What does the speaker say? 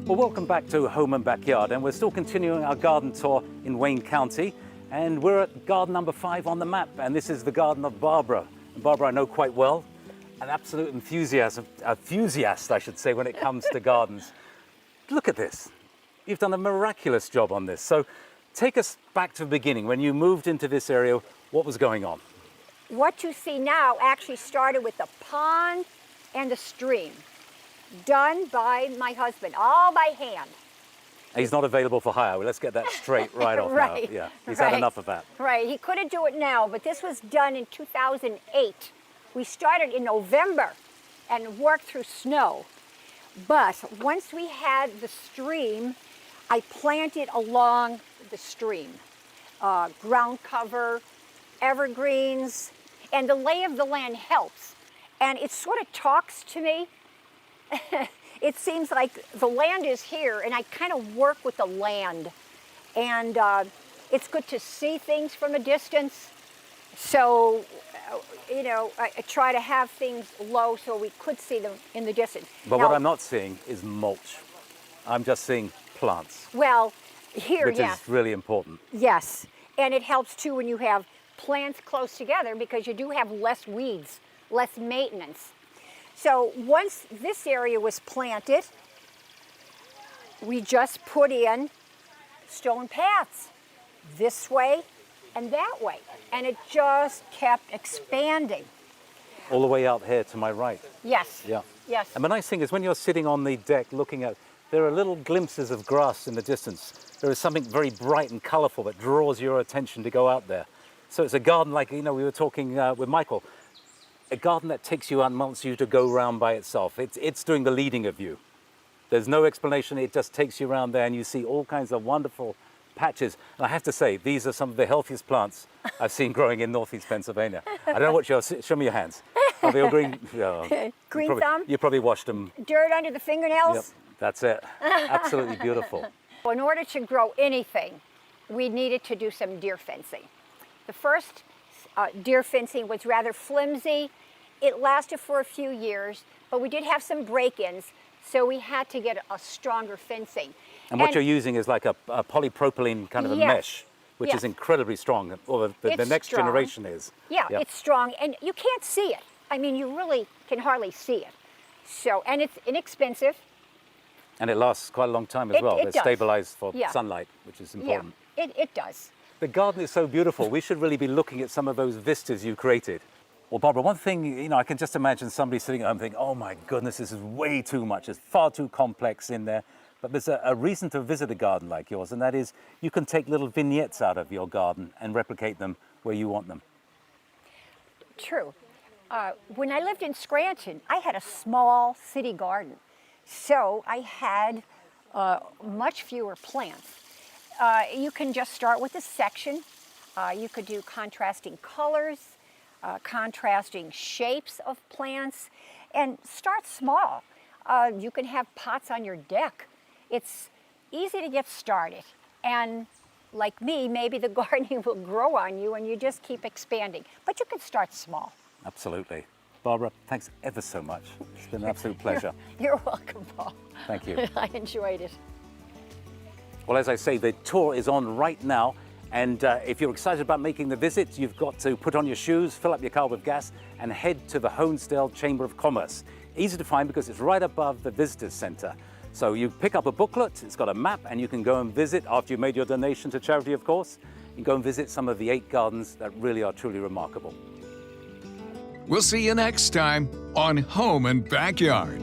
Well, welcome back to Home and Backyard, and we're still continuing our garden tour in Wayne County, and we're at garden number 5 on the map, and this is the garden of Barbara. And Barbara I know quite well, an absolute enthusiast, I should say, when it comes to gardens. Look at this. You've done a miraculous job on this. So take us back to the beginning. When you moved into this area, what was going on? What you see now actually started with the pond and the stream, done by my husband, all by hand. He's not available for hire. Well, let's get that straight right off Right, now. Yeah, he's right. had enough of that. Right, he couldn't do it now, but this was done in 2008. We started in November and worked through snow. But once we had the stream, I planted along the stream. Ground cover, evergreens, and the lay of the land helps. And it sort of talks to me. It seems like the land is here, and I kind of work with the land. And it's good to see things from a distance. So, I try to have things low so we could see them in the distance. But now, what I'm not seeing is mulch. I'm just seeing plants. Well, here, which is really important. Yes, and it helps too when you have plants close together because you do have less weeds, less maintenance. So once this area was planted, we just put in stone paths this way and that way, and it just kept expanding. All the way out here to my right. Yes. Yeah. Yes. And the nice thing is when you're sitting on the deck looking at, there are little glimpses of grass in the distance. There is something very bright and colorful that draws your attention to go out there. So it's a garden like, we were talking with Michael, a garden that takes you out and wants you to go around by itself. It's doing the leading of you. There's no explanation. It just takes you around there and you see all kinds of wonderful patches. And I have to say, these are some of the healthiest plants I've seen growing in northeast Pennsylvania. I don't know what show me your hands. Are they all green? Green thumb? You probably washed them. Dirt under the fingernails? Yep, that's it. Absolutely beautiful. In order to grow anything, we needed to do some deer fencing. The first deer fencing was rather flimsy. It lasted for a few years, but we did have some break-ins, so we had to get a stronger fencing. And what you're using is like a polypropylene kind of a mesh, which is incredibly strong, or the next strong. generation is. Yeah, it's strong, and you can't see it. I mean, you really can hardly see it. So, and it's inexpensive. And it lasts quite a long time as well. It's stabilized for sunlight, which is important. Yeah, it does. The garden is so beautiful. We should really be looking at some of those vistas you created. Well, Barbara, one thing, I can just imagine somebody sitting at home thinking, oh my goodness, this is way too much. It's far too complex in there. But there's a reason to visit a garden like yours, and that is you can take little vignettes out of your garden and replicate them where you want them. True. When I lived in Scranton, I had a small city garden. So I had much fewer plants. You can just start with a section. You could do contrasting colors, contrasting shapes of plants, and start small. You can have pots on your deck. It's easy to get started. And like me, maybe the gardening will grow on you and you just keep expanding. But you can start small. Absolutely. Barbara, thanks ever so much. It's been an absolute pleasure. You're welcome, Paul. Thank you. I enjoyed it. Well, as I say, the tour is on right now. And if you're excited about making the visit, you've got to put on your shoes, fill up your car with gas, and head to the Honesdale Chamber of Commerce. Easy to find because it's right above the Visitors Center. So you pick up a booklet, it's got a map, and you can go and visit, after you've made your donation to charity, of course, you can go and visit some of the 8 gardens that really are truly remarkable. We'll see you next time on Home and Backyard.